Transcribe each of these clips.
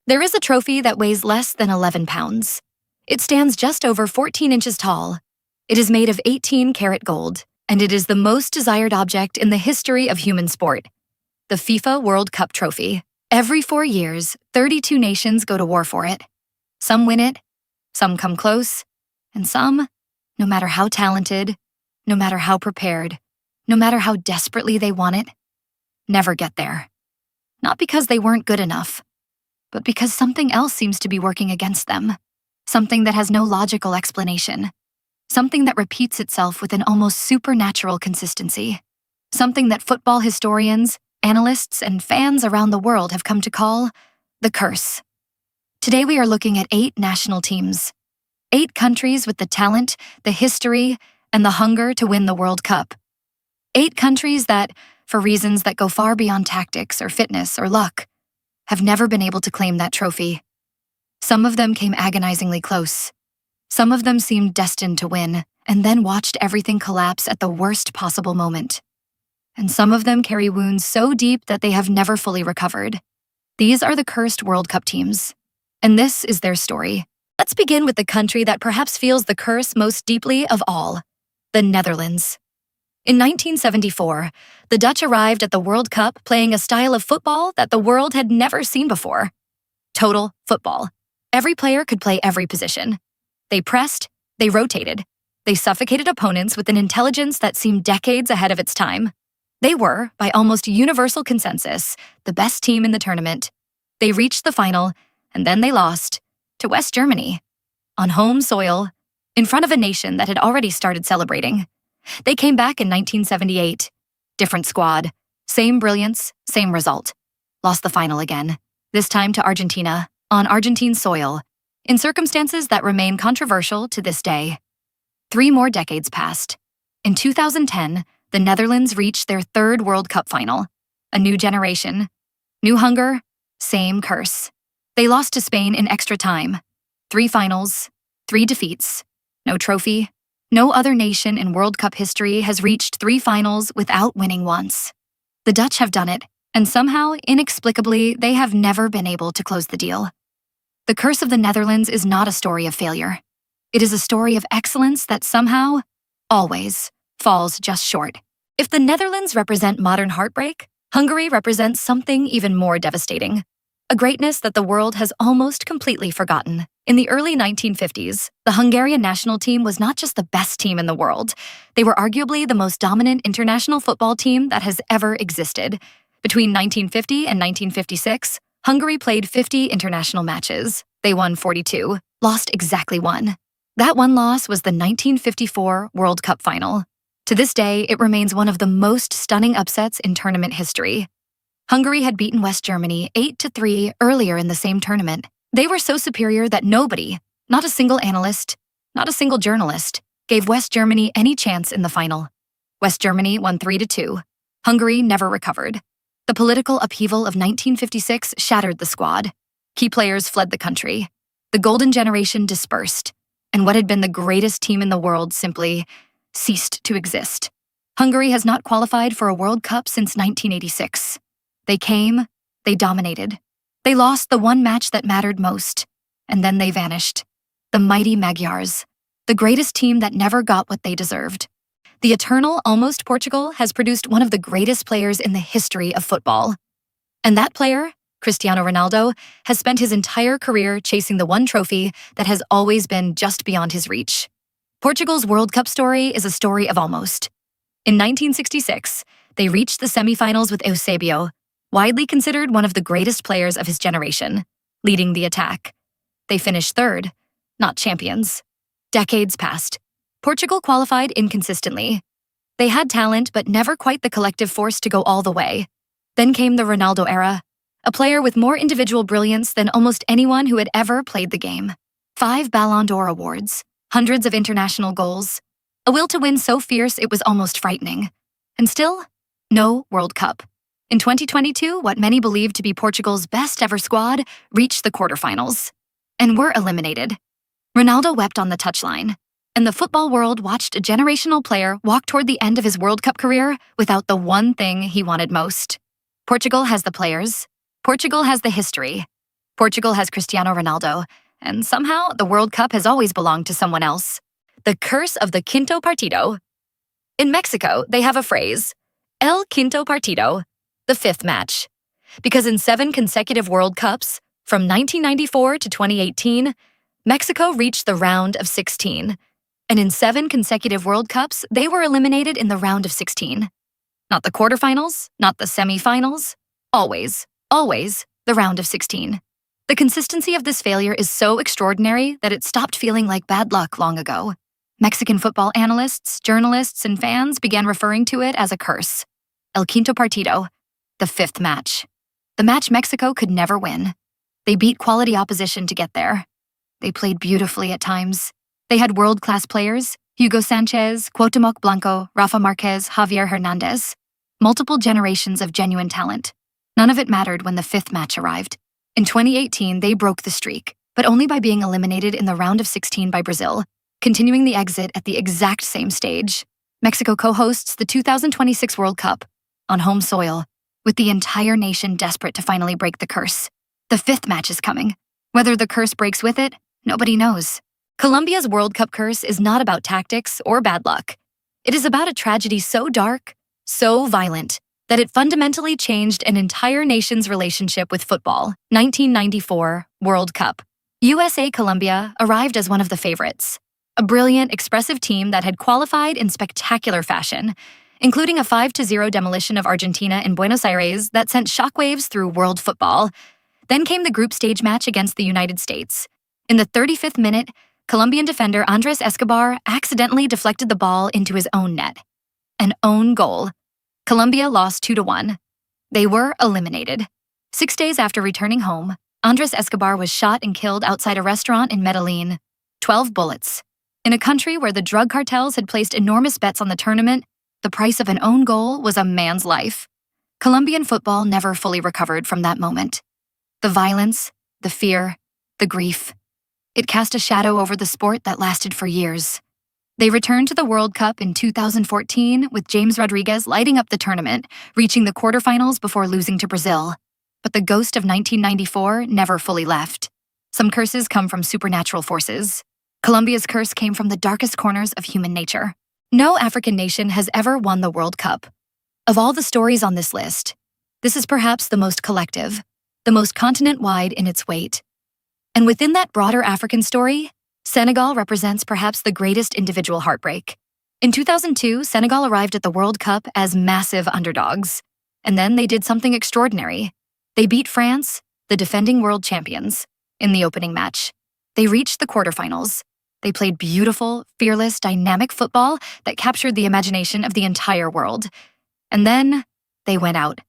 There is a trophy that weighs less than 11 pounds. It stands just over 14 inches tall. It is made of 18-karat gold, and it is the most desired object in the history of human sport. The FIFA World Cup trophy. Every 4 years, 32 nations go to war for it. Some win it, some come close, and some, no matter how talented, no matter how prepared, no matter how desperately they want it, never get there. Not because they weren't good enough, but because something else seems to be working against them. Something that has no logical explanation. Something that repeats itself with an almost supernatural consistency. Something that football historians, analysts, and fans around the world have come to call the curse. Today we are looking at 8 national teams. 8 countries with the talent, the history, and the hunger to win the World Cup. 8 countries that, for reasons that go far beyond tactics or fitness or luck, have never been able to claim that trophy. Some of them came agonizingly close. Some of them seemed destined to win, and then watched everything collapse at the worst possible moment. And some of them carry wounds so deep that they have never fully recovered. These are the cursed World Cup teams. And this is their story. Let's begin with the country that perhaps feels the curse most deeply of all, the Netherlands. In 1974, the Dutch arrived at the World Cup playing a style of football that the world had never seen before. Total football. Every player could play every position. They pressed, they rotated, they suffocated opponents with an intelligence that seemed decades ahead of its time. They were, by almost universal consensus, the best team in the tournament. They reached the final, and then they lost to West Germany, on home soil, in front of a nation that had already started celebrating. They came back in 1978. Different squad, same brilliance, same result. Lost the final again, this time to Argentina, on Argentine soil, in circumstances that remain controversial to this day. 3 more decades passed. In 2010, the Netherlands reached their 3rd World Cup final. A new generation, new hunger, same curse. They lost to Spain in extra time. 3 finals, 3 defeats, no trophy. No other nation in World Cup history has reached 3 finals without winning once. The Dutch have done it, and somehow, inexplicably, they have never been able to close the deal. The curse of the Netherlands is not a story of failure. It is a story of excellence that somehow, always, falls just short. If the Netherlands represent modern heartbreak, Hungary represents something even more devastating. A greatness that the world has almost completely forgotten. In the early 1950s, the Hungarian national team was not just the best team in the world. They were arguably the most dominant international football team that has ever existed. Between 1950 and 1956, Hungary played 50 international matches. They won 42, lost exactly 1. That one loss was the 1954 World Cup final. To this day, it remains one of the most stunning upsets in tournament history. Hungary had beaten West Germany 8-3 earlier in the same tournament. They were so superior that nobody, not a single analyst, not a single journalist, gave West Germany any chance in the final. West Germany won 3-2. Hungary never recovered. The political upheaval of 1956 shattered the squad. Key players fled the country. The golden generation dispersed, and what had been the greatest team in the world simply ceased to exist. Hungary has not qualified for a World Cup since 1986. They came, they dominated. They lost the one match that mattered most, and then they vanished. The mighty Magyars, the greatest team that never got what they deserved. The eternal almost Portugal has produced one of the greatest players in the history of football. And that player, Cristiano Ronaldo, has spent his entire career chasing the one trophy that has always been just beyond his reach. Portugal's World Cup story is a story of almost. In 1966, they reached the semifinals with Eusebio, widely considered one of the greatest players of his generation, leading the attack. They finished 3rd, not champions. Decades passed. Portugal qualified inconsistently. They had talent, but never quite the collective force to go all the way. Then came the Ronaldo era, a player with more individual brilliance than almost anyone who had ever played the game. 5 Ballon d'Or awards, hundreds of international goals, a will to win so fierce it was almost frightening. And still, no World Cup. In 2022, what many believed to be Portugal's best ever squad reached the quarterfinals and were eliminated. Ronaldo wept on the touchline, and the football world watched a generational player walk toward the end of his World Cup career without the one thing he wanted most. Portugal has the players. Portugal has the history. Portugal has Cristiano Ronaldo, and somehow the World Cup has always belonged to someone else. The curse of the quinto partido. In Mexico, they have a phrase, el quinto partido, the fifth match. Because in 7 consecutive World Cups, from 1994 to 2018, Mexico reached the round of 16. And in 7 consecutive World Cups, they were eliminated in the round of 16. Not the quarterfinals, not the semifinals, always the round of 16. The consistency of this failure is so extraordinary that it stopped feeling like bad luck long ago. Mexican football analysts, journalists, and fans began referring to it as a curse. El quinto partido, the fifth match. The match Mexico could never win. They beat quality opposition to get there. They played beautifully at times. They had world-class players, Hugo Sanchez, Cuauhtémoc Blanco, Rafa Marquez, Javier Hernandez. Multiple generations of genuine talent. None of it mattered when the fifth match arrived. In 2018, they broke the streak, but only by being eliminated in the round of 16 by Brazil, continuing the exit at the exact same stage. Mexico co-hosts the 2026 World Cup on home soil, with the entire nation desperate to finally break the curse. The fifth match is coming. Whether the curse breaks with it, nobody knows. Colombia's World Cup curse is not about tactics or bad luck. It is about a tragedy so dark, so violent, that it fundamentally changed an entire nation's relationship with football. 1994 World Cup. USA-Colombia arrived as one of the favorites. A brilliant, expressive team that had qualified in spectacular fashion, including a 5-0 demolition of Argentina in Buenos Aires that sent shockwaves through world football. Then came the group stage match against the United States. In the 35th minute, Colombian defender Andres Escobar accidentally deflected the ball into his own net. An own goal. Colombia lost 2-1. They were eliminated. 6 days after returning home, Andres Escobar was shot and killed outside a restaurant in Medellin. 12 bullets. In a country where the drug cartels had placed enormous bets on the tournament, the price of an own goal was a man's life. Colombian football never fully recovered from that moment. The violence, the fear, the grief. It cast a shadow over the sport that lasted for years. They returned to the World Cup in 2014 with James Rodriguez lighting up the tournament, reaching the quarterfinals before losing to Brazil. But the ghost of 1994 never fully left. Some curses come from supernatural forces. Colombia's curse came from the darkest corners of human nature. No African nation has ever won the World Cup. Of all the stories on this list, this is perhaps the most collective, the most continent-wide in its weight. And within that broader African story, Senegal represents perhaps the greatest individual heartbreak. In 2002, Senegal arrived at the World Cup as massive underdogs. And then they did something extraordinary. They beat France, the defending world champions, in the opening match. They reached the quarterfinals. They played beautiful, fearless, dynamic football that captured the imagination of the entire world. And then they went out.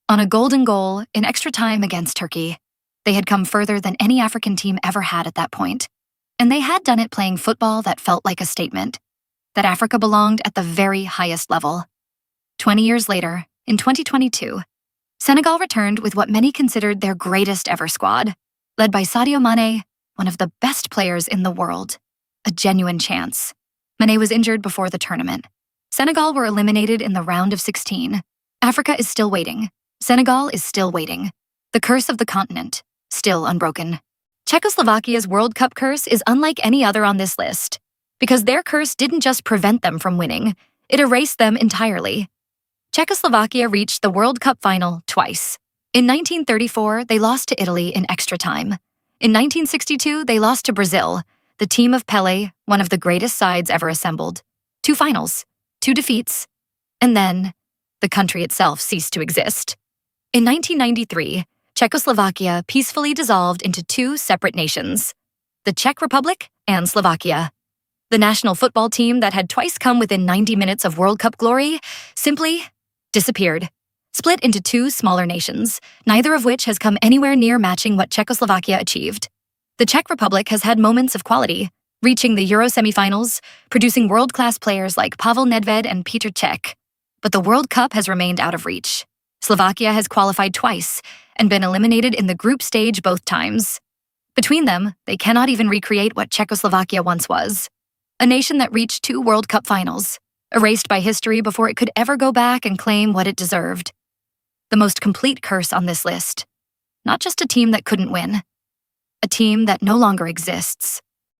On a golden goal in extra time against Turkey. They had come further than any African team ever had at that point. And they had done it playing football that felt like a statement, that Africa belonged at the very highest level. 20 years later, in 2022, Senegal returned with what many considered their greatest ever squad, led by Sadio Mane, one of the best players in the world. A genuine chance. Mane was injured before the tournament. Senegal were eliminated in the round of 16. Africa is still waiting. Senegal is still waiting. The curse of the continent, still unbroken. Czechoslovakia's World Cup curse is unlike any other on this list, because their curse didn't just prevent them from winning, it erased them entirely. Czechoslovakia reached the World Cup final twice. In 1934, they lost to Italy in extra time. In 1962, they lost to Brazil, the team of Pelé, one of the greatest sides ever assembled. 2 finals, 2 defeats, and then the country itself ceased to exist. In 1993, Czechoslovakia peacefully dissolved into 2 separate nations, the Czech Republic and Slovakia. The national football team that had twice come within 90 minutes of World Cup glory simply disappeared, split into 2 smaller nations, neither of which has come anywhere near matching what Czechoslovakia achieved. The Czech Republic has had moments of quality, reaching the Euro semifinals, producing world-class players like Pavel Nedved and Petr Cech. But the World Cup has remained out of reach. Slovakia has qualified twice and been eliminated in the group stage both times. Between them, they cannot even recreate what Czechoslovakia once was. A nation that reached 2 World Cup finals, erased by history before it could ever go back and claim what it deserved. The most complete curse on this list. Not just a team that couldn't win, a team that no longer exists.